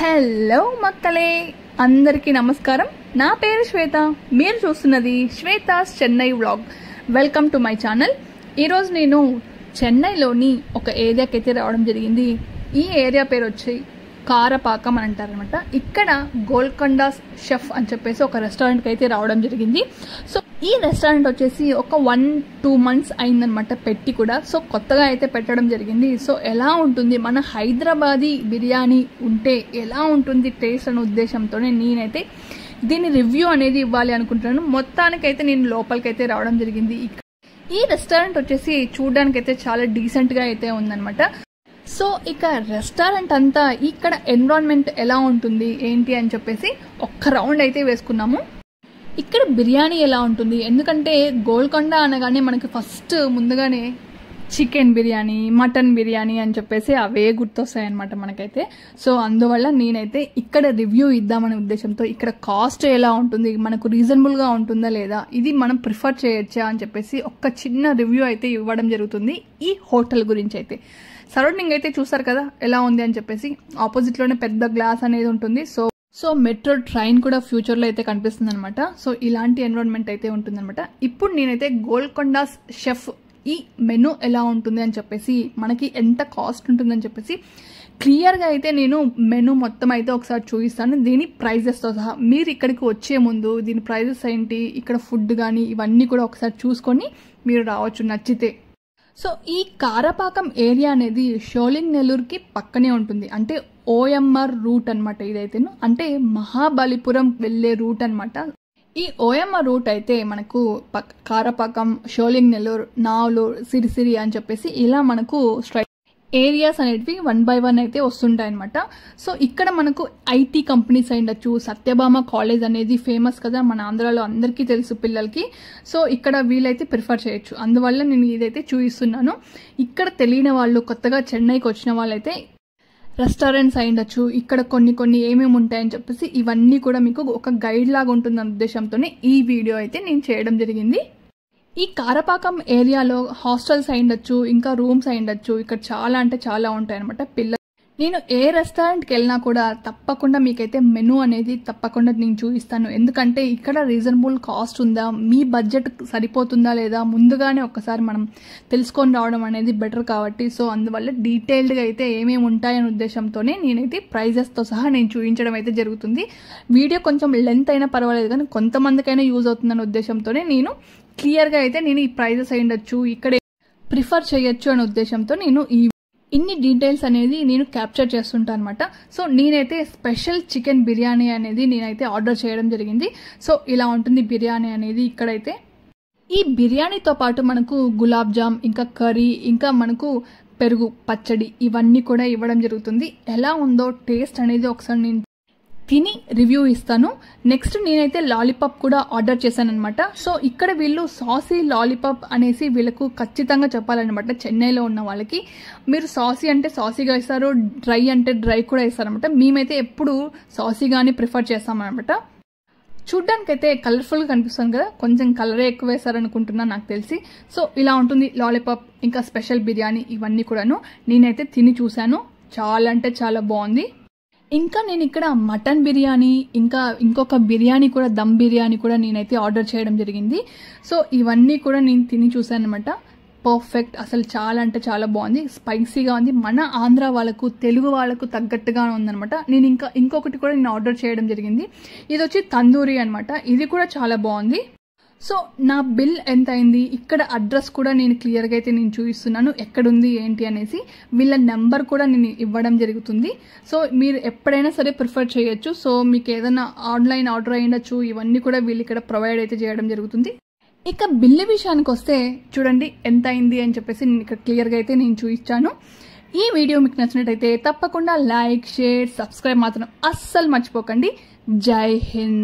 Hello మక్కలే అందరికీ నమస్కారం. నా పేరు శ్వేత. మీరు చూస్తున్నది Shweta's Chennai vlog. Welcome to my channel. ఈరోజు నేను చెన్నైలోని ఒక ఏరియాకి అయితే రావడం జరిగింది. ఈ ఏరియా పేరు వచ్చి కారపాకం అని అంటారనమాట. ఇక్కడ గోల్కొండ షెఫ్ అని చెప్పేసి ఒక రెస్టారెంట్కి అయితే రావడం జరిగింది. సో ఈ రెస్టారెంట్ వచ్చేసి ఒక 1-2 months అయిందనమాట పెట్టి కూడా. సో కొత్తగా అయితే పెట్టడం జరిగింది. సో ఎలా ఉంటుంది మన హైదరాబాదీ బిర్యానీ ఉంటే ఎలా ఉంటుంది టేస్ట్ అనే ఉద్దేశంతోనే నేనైతే దీని రివ్యూ అనేది ఇవ్వాలి అనుకుంటున్నాను. మొత్తానికైతే నేను లోపలికైతే రావడం జరిగింది. ఈ రెస్టారెంట్ వచ్చేసి చూడడానికైతే చాలా డీసెంట్గా అయితే ఉందనమాట. సో ఇక రెస్టారెంట్ అంతా ఇక్కడ ఎన్విరాన్మెంట్ ఎలా ఉంటుంది ఏంటి అని చెప్పేసి ఒక్క రౌండ్ అయితే వేసుకున్నాము. ఇక్కడ బిర్యానీ ఎలా ఉంటుంది, ఎందుకంటే గోల్కొండ అనగానే మనకి ఫస్ట్ ముందుగానే చికెన్ బిర్యానీ, మటన్ బిర్యానీ అని చెప్పేసి అవే గుర్తొస్తాయి అనమాట మనకైతే. సో అందువల్ల నేనైతే ఇక్కడ రివ్యూ ఇద్దామనే ఉద్దేశంతో ఇక్కడ కాస్ట్ ఎలా ఉంటుంది, మనకు రీజనబుల్గా ఉంటుందా లేదా, ఇది మనం ప్రిఫర్ చేయొచ్చా అని చెప్పేసి ఒక చిన్న రివ్యూ అయితే ఇవ్వడం జరుగుతుంది ఈ హోటల్ గురించి అయితే. సరౌండింగ్ అయితే చూసారు కదా ఎలా ఉంది అని చెప్పేసి. ఆపోజిట్ లోనే పెద్ద గ్లాస్ అనేది ఉంటుంది. సో మెట్రో ట్రైన్ కూడా ఫ్యూచర్ లో అయితే కనిపిస్తుంది అనమాట. సో ఇలాంటి ఎన్విరాన్మెంట్ అయితే ఉంటుంది అనమాట. ఇప్పుడు నేనైతే గోల్కొండ షెఫ్ ఈ మెనూ ఎలా ఉంటుంది అని చెప్పేసి, మనకి ఎంత కాస్ట్ ఉంటుందని చెప్పేసి క్లియర్ గా అయితే నేను మెనూ మొత్తం అయితే ఒకసారి చూపిస్తాను, దీని ప్రైజెస్ తో సహా. మీరు ఇక్కడికి వచ్చే ముందు దీని ప్రైజెస్ ఏంటి, ఇక్కడ ఫుడ్ కానీ ఇవన్నీ కూడా ఒకసారి చూసుకొని మీరు రావచ్చు నచ్చితే. సో ఈ కారపాకం ఏరియా అనేది షోలింగ్ నెల్లూరుకి పక్కనే ఉంటుంది. అంటే OMR రూట్ అనమాట ఇదైతేను, అంటే మహాబలిపురం వెళ్లే రూట్ అనమాట. ఈ OMR రూట్ అయితే మనకు కారపాకం, షోలింగ్ నెల్లూరు, నావలూరు, సిరిసిరి అని చెప్పేసి ఇలా మనకు ఏరియాస్ అనేటివి 1 by 1 అయితే వస్తుంటాయి అనమాట. సో ఇక్కడ మనకు IT కంపెనీస్ అయ్యొచ్చు. సత్యభామ కాలేజ్ అనేది ఫేమస్ కదా మన ఆంధ్రాలో, అందరికీ తెలుసు పిల్లలకి. సో ఇక్కడ వీళ్ళైతే ప్రిఫర్ చేయొచ్చు. అందువల్ల నేను ఇదైతే చూపిస్తున్నాను. ఇక్కడ తెలియని వాళ్ళు, కొత్తగా చెన్నైకి వచ్చిన వాళ్ళైతే రెస్టారెంట్స్ అయ్యొచ్చు, ఇక్కడ కొన్ని ఏమేమి ఉంటాయని చెప్పేసి ఇవన్నీ కూడా మీకు ఒక గైడ్ లాగా ఉంటుందన్న ఉద్దేశంతోనే ఈ వీడియో అయితే నేను చేయడం జరిగింది. ఈ కారపాకం ఏరియాలో హాస్టల్స్ అయ్యొచ్చు, ఇంకా రూమ్స్ అయ్యొచ్చు. ఇక్కడ చాలా అంటే చాలా ఉంటాయి అనమాట. నేను ఏ రెస్టారెంట్కి వెళ్ళినా కూడా తప్పకుండా మీకైతే మెనూ అనేది తప్పకుండా నేను చూపిస్తాను. ఎందుకంటే ఇక్కడ రీజనబుల్ కాస్ట్ ఉందా, మీ బడ్జెట్ సరిపోతుందా లేదా ముందుగానే ఒక్కసారి మనం తెలుసుకొని రావడం అనేది బెటర్ కాబట్టి. సో అందువల్ల డీటెయిల్డ్గా అయితే ఏమేమి ఉంటాయనే ఉద్దేశంతోనే నేనైతే ప్రైజెస్తో సహా నేను చూపించడం అయితే జరుగుతుంది. వీడియో కొంచెం లెంత్ అయినా పర్వాలేదు కానీ కొంతమందికైనా యూజ్ అవుతుందనే ఉద్దేశంతోనే నేను క్లియర్గా అయితే నేను ఈ ప్రైజెస్ అయ్యొచ్చు, ఇక్కడే ప్రిఫర్ చేయొచ్చు అనే ఉద్దేశంతో నేను ఇన్ని డీటెయిల్స్ అనేది నేను క్యాప్చర్ చేస్తుంటాను అనమాట. సో నేనైతే స్పెషల్ చికెన్ బిర్యానీ అనేది నేనైతే ఆర్డర్ చేయడం జరిగింది. సో ఇలా ఉంటుంది బిర్యానీ అనేది. ఇక్కడైతే ఈ బిర్యానీతో పాటు మనకు గులాబ్ జామ్, ఇంకా కర్రీ, ఇంకా మనకు పెరుగు పచ్చడి ఇవన్నీ కూడా ఇవ్వడం జరుగుతుంది. ఎలా ఉందో టేస్ట్ అనేది ఒకసారి నేను తిని రివ్యూ ఇస్తాను. నెక్స్ట్ నేనైతే లాలీపాప్ కూడా ఆర్డర్ చేశాను అనమాట. సో ఇక్కడ వీళ్ళు సాసీ లాలీపాప్ అనేసి వీళ్ళకు ఖచ్చితంగా చెప్పాలన్నమాట. చెన్నైలో ఉన్న వాళ్ళకి మీరు సాసీ అంటే సాసీగా ఇస్తారు, డ్రై అంటే డ్రై కూడా ఇస్తారనమాట. మేమైతే ఎప్పుడు సాసీగానే ప్రిఫర్ చేస్తామన్నమాట. చూడ్డానికైతే కలర్ఫుల్గా కనిపిస్తుంది కదా, కొంచెం కలరే ఎక్కువ వేస్తారనుకుంటున్నా నాకు తెలిసి. సో ఇలా ఉంటుంది లాలీపాప్, ఇంకా స్పెషల్ బిర్యానీ ఇవన్నీ కూడాను నేనైతే తిని చూశాను. చాలా అంటే చాలా బాగుంది. ఇంకా నేను ఇక్కడ మటన్ బిర్యానీ, ఇంకా ఇంకొక బిర్యానీ కూడా, దమ్ బిర్యానీ కూడా నేనైతే ఆర్డర్ చేయడం జరిగింది. సో ఇవన్నీ కూడా నేను తిని చూసాను అనమాట. పర్ఫెక్ట్, అసలు చాలా అంటే చాలా బాగుంది. స్పైసీగా ఉంది, మన ఆంధ్ర వాళ్ళకు, తెలుగు వాళ్ళకు తగ్గట్టుగా ఉందనమాట. నేను ఇంకొకటి కూడా నేను ఆర్డర్ చేయడం జరిగింది. ఇది వచ్చి తందూరి అనమాట. ఇది కూడా చాలా బాగుంది. సో నా బిల్ ఎంత అయింది, ఇక్కడ అడ్రస్ కూడా నేను క్లియర్గా అయితే నేను చూపిస్తున్నాను, ఎక్కడుంది ఏంటి అనేసి. వీళ్ళ నెంబర్ కూడా నేను ఇవ్వడం జరుగుతుంది. సో మీరు ఎప్పుడైనా సరే ప్రిఫర్ చేయొచ్చు. సో మీకు ఏదైనా ఆన్లైన్ ఆర్డర్ అయ్యొచ్చు, ఇవన్నీ కూడా వీళ్ళు ఇక్కడ ప్రొవైడ్ అయితే చేయడం జరుగుతుంది. ఇక బిల్లు విషయానికి వస్తే చూడండి ఎంత అయింది అని చెప్పేసి నేను ఇక్కడ క్లియర్గా అయితే నేను చూపించాను. ఈ వీడియో మీకు నచ్చినట్టయితే తప్పకుండా లైక్, షేర్, సబ్స్క్రైబ్ మాత్రం అస్సలు మర్చిపోకండి. జై హింద్.